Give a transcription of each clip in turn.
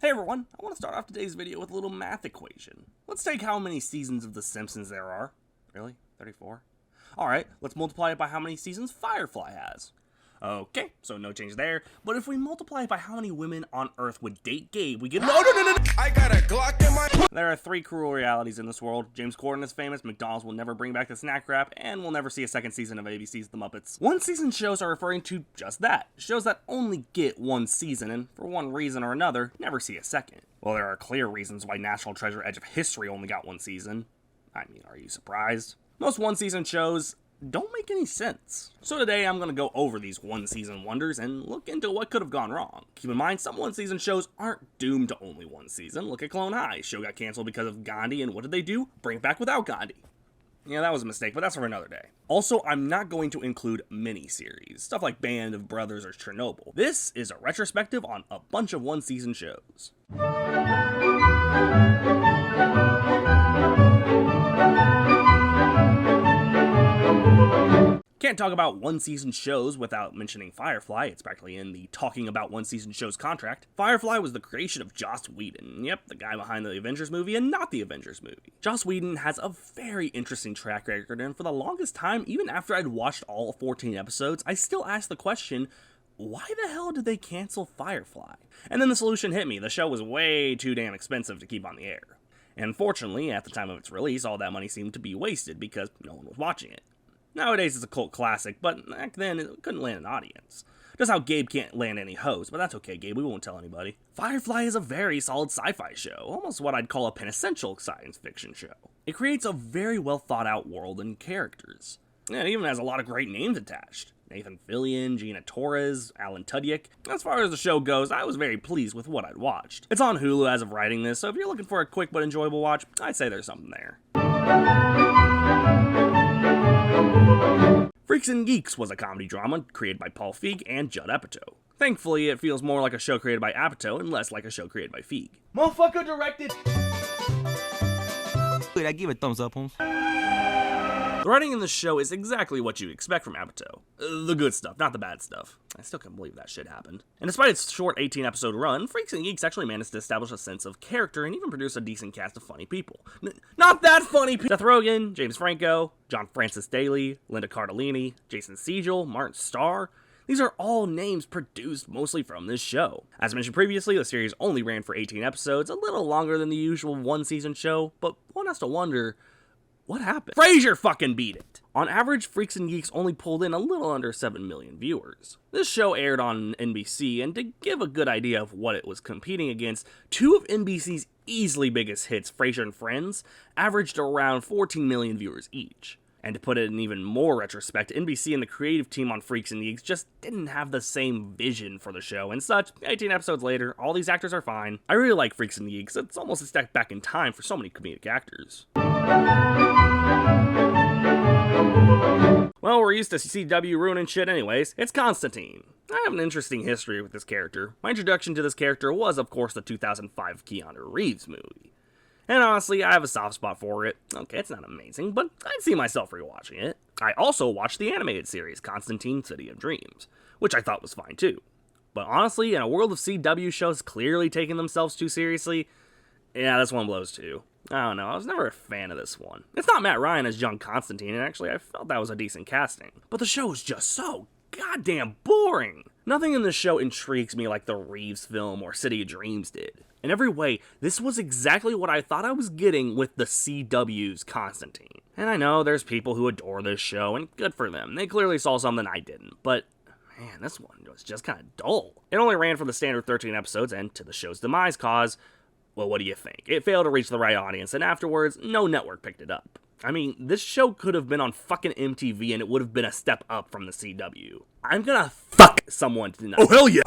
Hey everyone, I want to start off today's video with a little math equation. Let's take how many seasons of The Simpsons there are. Really? 34? Alright, let's multiply it by how many seasons Firefly has. Okay, so no change there. But if we multiply it by how many women on Earth would date Gabe, we get no. I got a Glock in my. There are three cruel realities in this world. James Corden is famous, McDonald's will never bring back the snack wrap, and we'll never see a second season of ABC's The Muppets. One season shows are referring to just that. Shows that only get one season, and for one reason or another, never see a second. Well, there are clear reasons why National Treasure Edge of History only got one season. I mean, are you surprised? Most one-season shows don't make any sense. So today I'm going to go over these one-season wonders and look into what could have gone wrong. Keep in mind, some one-season shows aren't doomed to only one season. Look at Clone High. Show got canceled because of Gandhi, and what did they do? Bring it back without Gandhi. Yeah, that was a mistake, but that's for another day. Also, I'm not going to include mini-series, stuff like Band of Brothers or Chernobyl. This is a retrospective on a bunch of one-season shows. Can't talk about one-season shows without mentioning Firefly. It's practically in the talking about one-season shows contract. Firefly was the creation of Joss Whedon. Yep, the guy behind the Avengers movie and not the Avengers movie. Joss Whedon has a very interesting track record, and for the longest time, even after I'd watched all 14 episodes, I still asked the question, why the hell did they cancel Firefly? And then the solution hit me. The show was way too damn expensive to keep on the air. And unfortunately, at the time of its release, all that money seemed to be wasted because no one was watching it. Nowadays it's a cult classic, but back then it couldn't land an audience. Just how Gabe can't land any hoes, but that's okay, Gabe, we won't tell anybody. Firefly is a very solid sci-fi show, almost what I'd call a penitential science fiction show. It creates a very well thought out world and characters. And it even has a lot of great names attached. Nathan Fillion, Gina Torres, Alan Tudyk. As far as the show goes, I was very pleased with what I'd watched. It's on Hulu as of writing this, so if you're looking for a quick but enjoyable watch, I'd say there's something there. Freaks and Geeks was a comedy drama created by Paul Feig and Judd Apatow. Thankfully, it feels more like a show created by Apatow and less like a show created by Feig. Motherfucker directed. I give it thumbs up, Holmes. The writing in this show is exactly what you'd expect from Apatow. The good stuff, not the bad stuff. I still can't believe that shit happened. And despite its short 18-episode run, Freaks and Geeks actually managed to establish a sense of character and even produce a decent cast of funny people. Not that funny people! Seth Rogen, James Franco, John Francis Daley, Linda Cardellini, Jason Segel, Martin Starr. These are all names produced mostly from this show. As mentioned previously, the series only ran for 18 episodes, a little longer than the usual one-season show, but one has to wonder, what happened? Frasier fucking beat it! On average, Freaks and Geeks only pulled in a little under 7 million viewers. This show aired on NBC, and to give a good idea of what it was competing against, two of NBC's easily biggest hits, Frasier and Friends, averaged around 14 million viewers each. And to put it in even more retrospect, NBC and the creative team on Freaks and Geeks just didn't have the same vision for the show and such. 18 episodes later, all these actors are fine. I really like Freaks and Geeks. It's almost a step back in time for so many comedic actors. Well, we're used to CW ruining shit anyways. It's Constantine. I have an interesting history with this character. My introduction to this character was, of course, the 2005 Keanu Reeves movie. And honestly, I have a soft spot for it. Okay, it's not amazing, but I'd see myself rewatching it. I also watched the animated series, Constantine City of Dreams, which I thought was fine too. But honestly, in a world of CW shows clearly taking themselves too seriously, yeah, this one blows too. I don't know, I was never a fan of this one. It's not Matt Ryan as young Constantine, and actually I felt that was a decent casting. But the show was just so goddamn boring. Nothing in this show intrigues me like the Reeves film or City of Dreams did. In every way, this was exactly what I thought I was getting with the CW's Constantine. And I know there's people who adore this show, and good for them. They clearly saw something I didn't, but man, this one was just kind of dull. It only ran for the standard 13 episodes, and to the show's demise cause, well, what do you think? It failed to reach the right audience, and afterwards, no network picked it up. I mean, this show could have been on fucking MTV, and it would have been a step up from the CW. I'm gonna fuck someone tonight. Oh, hell yeah!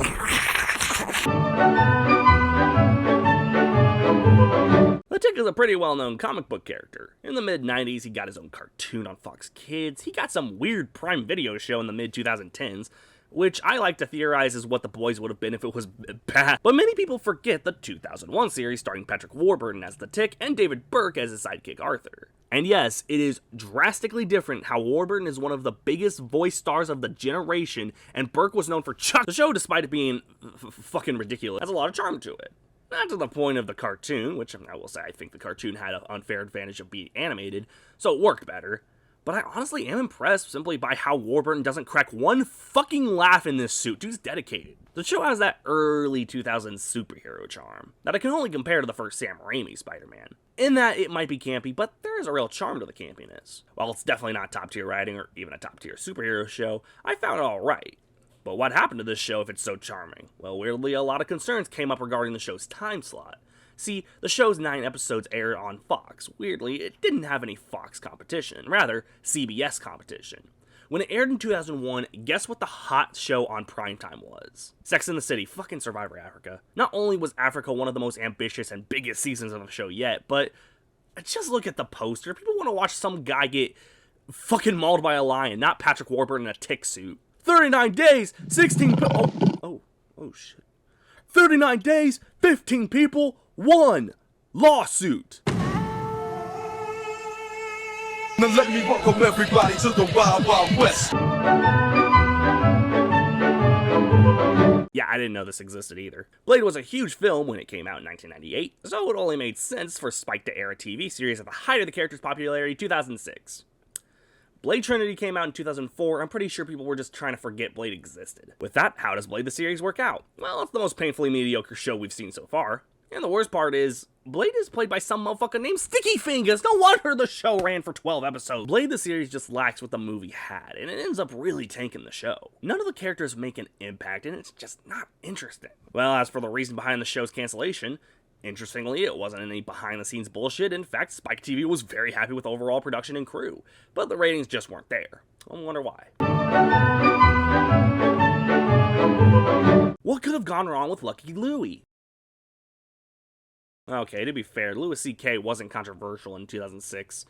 The Tick is a pretty well-known comic book character. In the mid-90s, he got his own cartoon on Fox Kids. He got some weird Prime Video show in the mid-2010s, which I like to theorize is what The Boys would have been if it was bad. But many people forget the 2001 series starring Patrick Warburton as the Tick and David Burke as his sidekick Arthur. And yes, it is drastically different how Warburton is one of the biggest voice stars of the generation, and Burke was known for Chuck. The show, despite it being fucking ridiculous, has a lot of charm to it. Not to the point of the cartoon, which I will say I think the cartoon had an unfair advantage of being animated, so it worked better. But I honestly am impressed simply by how Warburton doesn't crack one fucking laugh in this suit. Dude's dedicated. The show has that early 2000s superhero charm that I can only compare to the first Sam Raimi Spider-Man. In that it might be campy, but there is a real charm to the campiness. While it's definitely not top tier writing or even a top tier superhero show, I found it alright. But what happened to this show if it's so charming? Well, weirdly, a lot of concerns came up regarding the show's time slot. See, the show's 9 episodes aired on Fox. Weirdly, it didn't have any Fox competition, rather, CBS competition. When it aired in 2001, guess what the hot show on primetime was? Sex and the City, fucking Survivor Africa. Not only was Africa one of the most ambitious and biggest seasons of the show yet, but just look at the poster. People want to watch some guy get fucking mauled by a lion, not Patrick Warburton in a tick suit. 39 days, 16 oh shit. 39 days, 15 people, 1 lawsuit. Now let me welcome everybody to the Wild Wild West. Yeah, I didn't know this existed either. Blade was a huge film when it came out in 1998, so it only made sense for Spike to air a TV series at the height of the character's popularity, 2006. Blade Trinity came out in 2004, I'm pretty sure people were just trying to forget Blade existed. With that, how does Blade the series work out? Well, it's the most painfully mediocre show we've seen so far. And the worst part is, Blade is played by some motherfucker named Sticky Fingers. No wonder the show ran for 12 episodes. Blade the series just lacks what the movie had, and it ends up really tanking the show. None of the characters make an impact, and it's just not interesting. Well, as for the reason behind the show's cancellation, interestingly, it wasn't any behind-the-scenes bullshit. In fact, Spike TV was very happy with overall production and crew, but the ratings just weren't there. I wonder why. What could have gone wrong with Lucky Louie? Okay, to be fair, Louis C.K. wasn't controversial in 2006.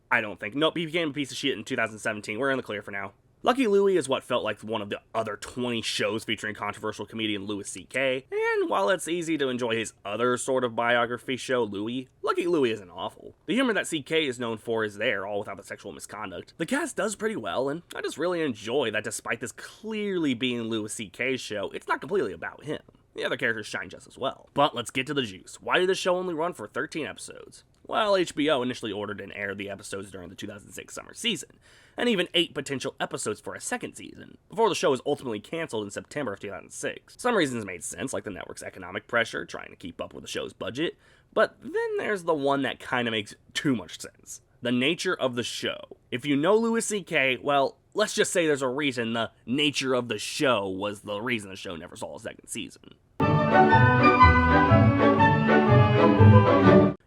I don't think. Nope, he became a piece of shit in 2017. We're in the clear for now. Lucky Louie is what felt like one of the other 20 shows featuring controversial comedian Louis C.K., and while it's easy to enjoy his other sort of biography show, Louie, Lucky Louie isn't awful. The humor that C.K. is known for is there, all without the sexual misconduct. The cast does pretty well, and I just really enjoy that despite this clearly being Louis C.K.'s show, it's not completely about him. The other characters shine just as well. But let's get to the juice. Why did the show only run for 13 episodes? Well, HBO initially ordered and aired the episodes during the 2006 summer season, and even 8 potential episodes for a second season, before the show was ultimately canceled in September of 2006. Some reasons made sense, like the network's economic pressure, trying to keep up with the show's budget, but then there's the one that kinda makes too much sense. The nature of the show. If you know Louis C.K., well, let's just say there's a reason the nature of the show was the reason the show never saw a second season.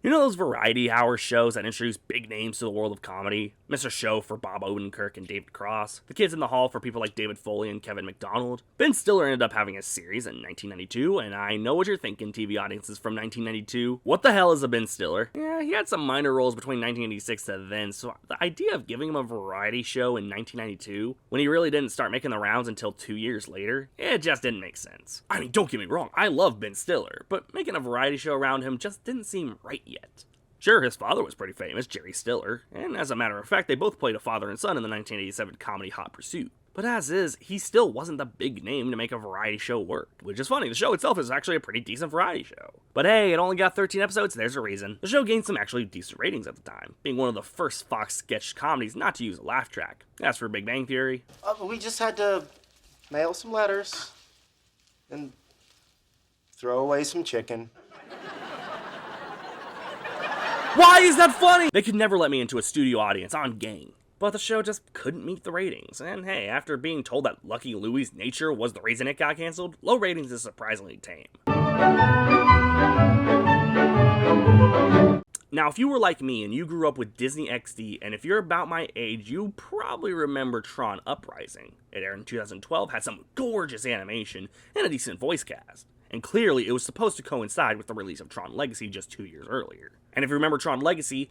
You know those variety hour shows that introduce big names to the world of comedy? Mr. Show for Bob Odenkirk and David Cross, The Kids in the Hall for people like David Foley and Kevin McDonald. Ben Stiller ended up having a series in 1992, and I know what you're thinking, TV audiences from 1992. What the hell is a Ben Stiller? Yeah, he had some minor roles between 1986 to then, so the idea of giving him a variety show in 1992, when he really didn't start making the rounds until 2 years later, it just didn't make sense. I mean, don't get me wrong, I love Ben Stiller, but making a variety show around him just didn't seem right yet. Sure, his father was pretty famous, Jerry Stiller, and as a matter of fact, they both played a father and son in the 1987 comedy Hot Pursuit. But as is, he still wasn't the big name to make a variety show work. Which is funny, the show itself is actually a pretty decent variety show. But hey, it only got 13 episodes, there's a reason. The show gained some actually decent ratings at the time, being one of the first Fox sketch comedies not to use a laugh track. As for Big Bang Theory, We just had to mail some letters and throw away some chicken. why is that funny? They could never let me into a studio audience on game. But the show just couldn't meet the ratings, and hey, after being told that Lucky Louie's nature was the reason it got canceled, low ratings is surprisingly tame. Now, if you were like me and you grew up with Disney XD, and if you're about my age, you probably remember Tron Uprising. It aired in 2012, had some gorgeous animation, and a decent voice cast. And clearly, it was supposed to coincide with the release of Tron Legacy just 2 years earlier. And if you remember Tron Legacy,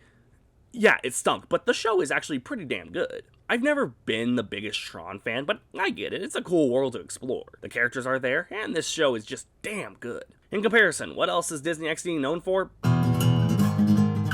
yeah, it stunk, but the show is actually pretty damn good. I've never been the biggest Tron fan, but I get it, it's a cool world to explore. The characters are there, and this show is just damn good. In comparison, what else is Disney XD known for?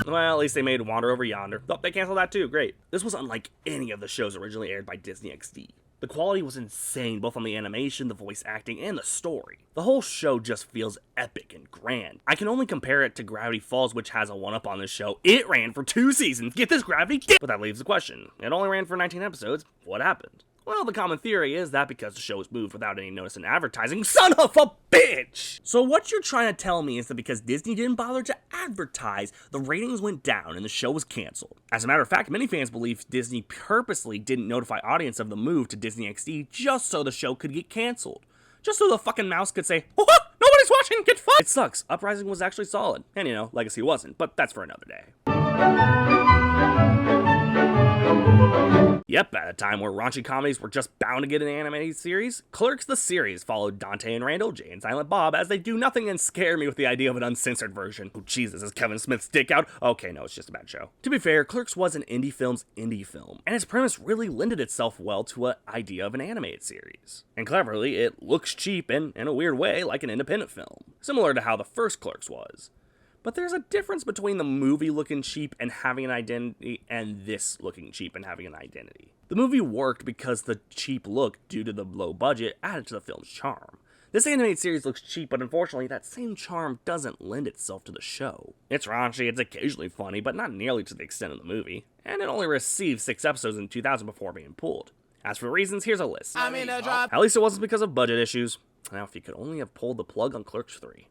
Well, at least they made Wander Over Yonder. Oh, they canceled that too, great. This was unlike any of the shows originally aired by Disney XD. The quality was insane, both on the animation, the voice acting, and the story. The whole show just feels epic and grand. I can only compare it to Gravity Falls, which has a one-up on this show. It ran for 2 seasons. Get this, Gravity? But that leaves the question. It only ran for 19 episodes. What happened? Well, the common theory is that because the show was moved without any notice in advertising, son of a bitch! So what you're trying to tell me is that because Disney didn't bother to advertise, the ratings went down and the show was canceled. As a matter of fact, many fans believe Disney purposely didn't notify audience of the move to Disney XD just so the show could get canceled. Just so the fucking mouse could say, oh, nobody's watching, get fucked! It sucks. Uprising was actually solid. And you know, Legacy wasn't, but that's for another day. Yep, at a time where raunchy comedies were just bound to get an animated series, Clerks the series followed Dante and Randall, Jay and Silent Bob, as they do nothing and scare me with the idea of an uncensored version. Oh Jesus, is Kevin Smith's dick out? Okay, no, it's just a bad show. To be fair, Clerks was an indie film's indie film, and its premise really lended itself well to an idea of an animated series. And cleverly, it looks cheap and, in a weird way, like an independent film, similar to how the first Clerks was. But there's a difference between the movie looking cheap and having an identity and this looking cheap and having an identity. The movie worked because the cheap look, due to the low budget, added to the film's charm. This animated series looks cheap, but unfortunately that same charm doesn't lend itself to the show. It's raunchy, it's occasionally funny, but not nearly to the extent of the movie, and it only received 6 episodes in 2000 before being pulled. As for reasons, here's a list. At least it wasn't because of budget issues. Now, if you could only have pulled the plug on Clerks 3.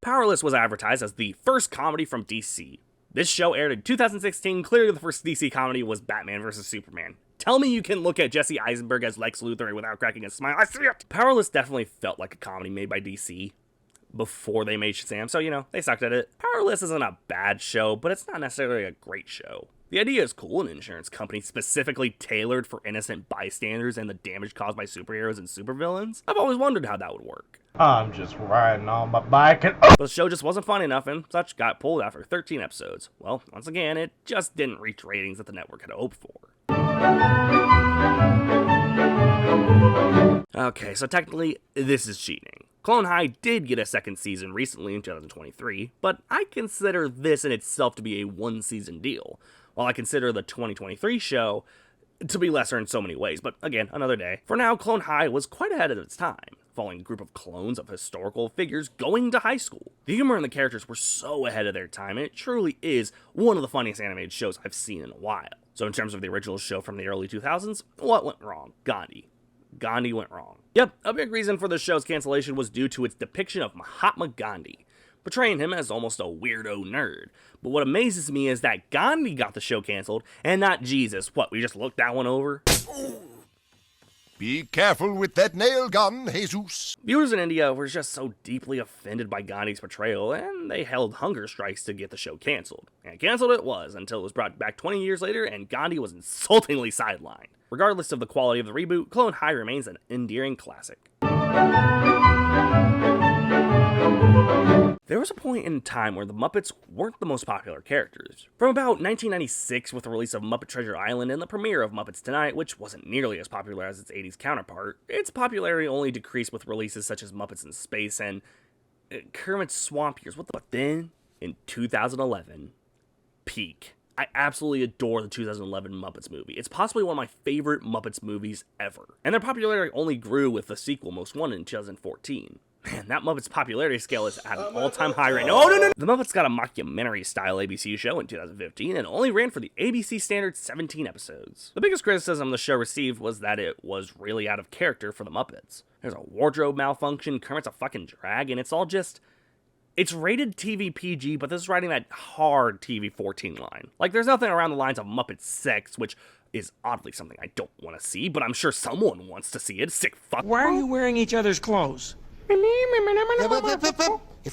Powerless was advertised as the first comedy from DC. This show aired in 2016. Clearly the first DC comedy was Batman vs. Superman. Tell me you can look at Jesse Eisenberg as Lex Luthor without cracking a smile. I see it! Powerless definitely felt like a comedy made by DC before they made Shazam, so you know, they sucked at it. Powerless isn't a bad show, but it's not necessarily a great show. The idea is cool, an insurance company specifically tailored for innocent bystanders and the damage caused by superheroes and supervillains. I've always wondered how that would work. I'm just riding on my bike and But the show just wasn't funny enough and such got pulled after 13 episodes. Well, once again, it just didn't reach ratings that the network had hoped for. Okay, so technically, this is cheating. Clone High did get a second season recently in 2023, but I consider this in itself to be a one-season deal, while I consider the 2023 show to be lesser in so many ways, but again, another day. For now, Clone High was quite ahead of its time, following a group of clones of historical figures going to high school. The humor and the characters were so ahead of their time, and it truly is one of the funniest animated shows I've seen in a while. So in terms of the original show from the early 2000s, what went wrong? Gandhi. Gandhi went wrong. Yep, a big reason for the show's cancellation was due to its depiction of Mahatma Gandhi, portraying him as almost a weirdo nerd. But what amazes me is that Gandhi got the show canceled, and not Jesus. What, we just looked that one over? Be careful with that nail gun, Jesus. Viewers in India were just so deeply offended by Gandhi's portrayal, and they held hunger strikes to get the show canceled. And canceled it was, until it was brought back 20 years later, and Gandhi was insultingly sidelined. Regardless of the quality of the reboot, Clone High remains an endearing classic. There was a point in time where the Muppets weren't the most popular characters. From about 1996 with the release of Muppet Treasure Island and the premiere of Muppets Tonight, which wasn't nearly as popular as its 80s counterpart, its popularity only decreased with releases such as Muppets in Space and Kermit's Swamp Years. But then, in 2011, peak. I absolutely adore the 2011 Muppets movie. It's possibly one of my favorite Muppets movies ever. And their popularity only grew with the sequel Most Wanted in 2014. Man, that Muppets popularity scale is at an all-time high right now. Oh, no. The Muppets got a mockumentary-style ABC show in 2015 and only ran for the ABC standard 17 episodes. The biggest criticism the show received was that it was really out of character for the Muppets. There's a wardrobe malfunction, Kermit's a fucking drag, and it's all just... It's rated TV PG, but this is writing that hard TV 14 line. Like, there's nothing around the lines of Muppet sex, which is oddly something I don't want to see, but I'm sure someone wants to see it. Sick fuck. Why are you wearing each other's clothes? If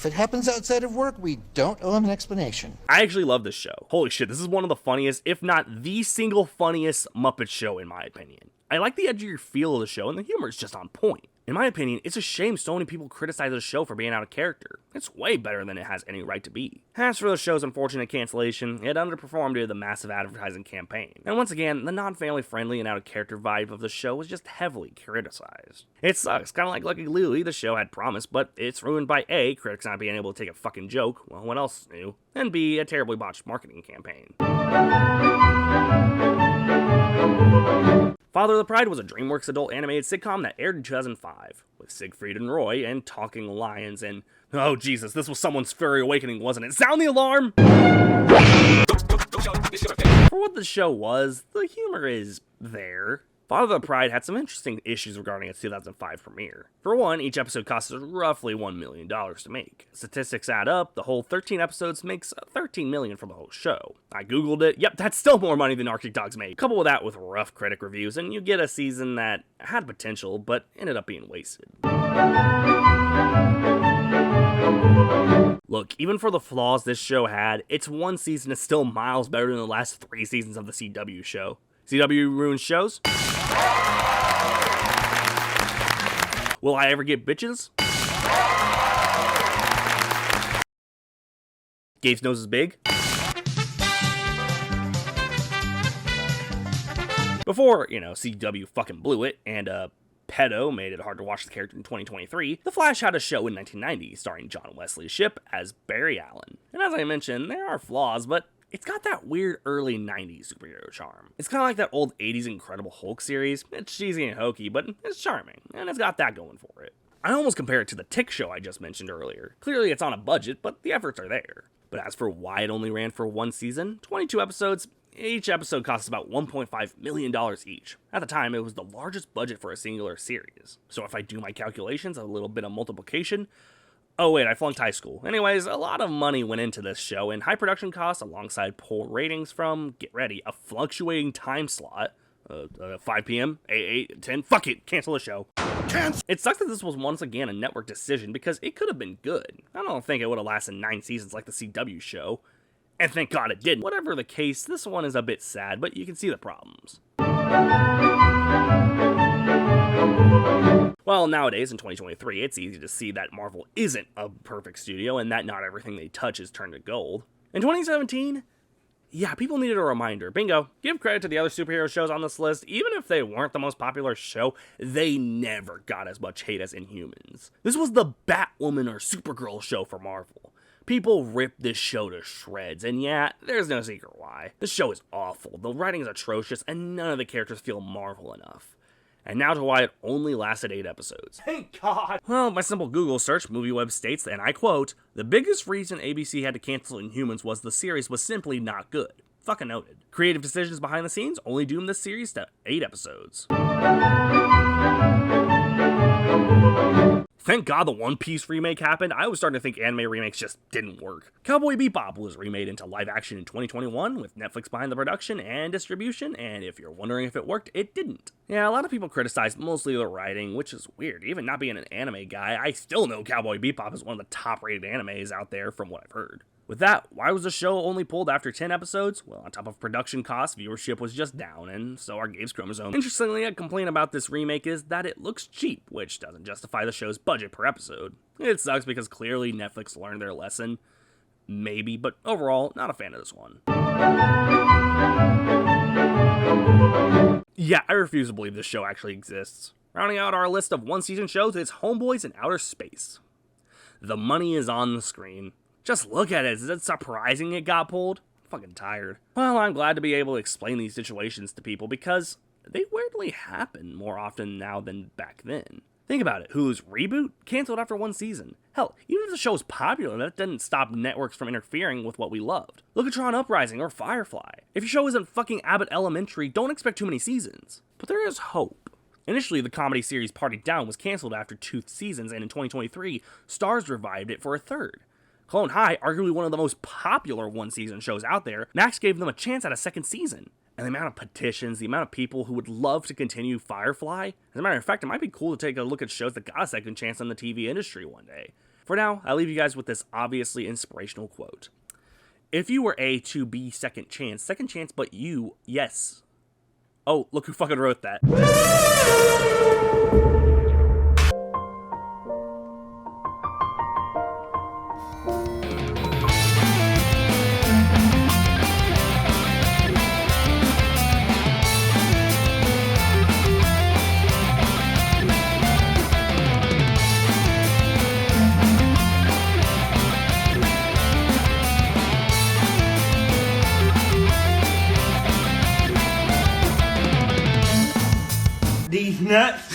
it happens outside of work, we don't owe him an explanation. I actually love this show. Holy shit, this is one of the funniest, if not the single funniest Muppet show in my opinion. I like the edgier feel of the show, and the humor is just on point. In my opinion, it's a shame so many people criticize the show for being out of character. It's way better than it has any right to be. As for the show's unfortunate cancellation, it underperformed due to the massive advertising campaign. And once again, the non-family friendly and out of character vibe of the show was just heavily criticized. It sucks, kinda like Lucky Louie, the show had promise, but it's ruined by A, critics not being able to take a fucking joke, well, what else new? And B, a terribly botched marketing campaign. Father of the Bride was a DreamWorks adult animated sitcom that aired in 2005, with Siegfried and Roy and talking lions and... Oh Jesus, this was someone's furry awakening, wasn't it? Sound the alarm! For what the show was, the humor is there. Father of the Bride had some interesting issues regarding its 2005 premiere. For one, each episode cost roughly $1 million to make. Statistics add up, the whole 13 episodes makes $13 million for the whole show. I googled it, yep, that's still more money than Arctic Dogs made. Couple with that with rough critic reviews, and you get a season that had potential, but ended up being wasted. Look, even for the flaws this show had, its one season is still miles better than the last 3 seasons of the CW show. CW ruins shows? Will I ever get bitches? Gabe's nose is big? Before, CW fucking blew it, and, pedo made it hard to watch the character in 2023, The Flash had a show in 1990 starring John Wesley Shipp as Barry Allen. And as I mentioned, there are flaws, but it's got that weird early 90s superhero charm. It's kind of like that old 80s Incredible Hulk series. It's cheesy and hokey, but it's charming, and it's got that going for it. I almost compare it to the Tick show I just mentioned earlier. Clearly it's on a budget, but the efforts are there. But as for why it only ran for one season, 22 episodes, each episode costs about $1.5 million each. At the time, it was the largest budget for a singular series. So if I do my calculations, a little bit of multiplication... Oh wait, I flunked high school. Anyways, a lot of money went into this show, and high production costs alongside poor ratings from, get ready, a fluctuating time slot, 5 p.m., 8, 10, fuck it, cancel the show. It sucks that this was once again a network decision because it could have been good. I don't think it would have lasted 9 seasons like the CW show. And thank God it didn't. Whatever the case, this one is a bit sad, but you can see the problems. Well, nowadays, in 2023, it's easy to see that Marvel isn't a perfect studio and that not everything they touch is turned to gold. In 2017, yeah, people needed a reminder. Bingo. Give credit to the other superhero shows on this list. Even if they weren't the most popular show, they never got as much hate as Inhumans. This was the Batwoman or Supergirl show for Marvel. People ripped this show to shreds, and yeah, there's no secret why. This show is awful, the writing is atrocious, and none of the characters feel Marvel enough. And now to why it only lasted 8 episodes. Thank God! Well, my simple Google search, MovieWeb states, and I quote, "The biggest reason ABC had to cancel Inhumans was the series was simply not good." Fucking noted. Creative decisions behind the scenes only doomed this series to 8 episodes. Thank God the One Piece remake happened. I was starting to think anime remakes just didn't work. Cowboy Bebop was remade into live action in 2021 with Netflix behind the production and distribution, and if you're wondering if it worked, it didn't. Yeah, a lot of people criticized mostly the writing, which is weird. Even not being an anime guy, I still know Cowboy Bebop is one of the top rated animes out there from what I've heard. With that, why was the show only pulled after 10 episodes? Well, on top of production costs, viewership was just down, and so are Gabe's Chromosome. Interestingly, a complaint about this remake is that it looks cheap, which doesn't justify the show's budget per episode. It sucks because clearly Netflix learned their lesson. Maybe, but overall, not a fan of this one. Yeah, I refuse to believe this show actually exists. Rounding out our list of one-season shows is Homeboys in Outer Space. The money is on the screen. Just look at it. Is it surprising it got pulled? I'm fucking tired. Well, I'm glad to be able to explain these situations to people because they weirdly happen more often now than back then. Think about it. Hulu's reboot canceled after 1 season. Hell, even if the show is popular, that didn't stop networks from interfering with what we loved. Look at Tron Uprising or Firefly. If your show isn't fucking Abbott Elementary, don't expect too many seasons. But there is hope. Initially, the comedy series Party Down was canceled after 2 seasons, and in 2023, Starz revived it for a 3rd. Clone High, arguably one of the most popular one-season shows out there, Max gave them a chance at a 2nd season. And the amount of petitions, the amount of people who would love to continue Firefly, as a matter of fact, it might be cool to take a look at shows that got a 2nd chance in the TV industry one day. For now, I leave you guys with this obviously inspirational quote. If you were A to B second chance, but you, yes. Oh, look who fucking wrote that. nuts.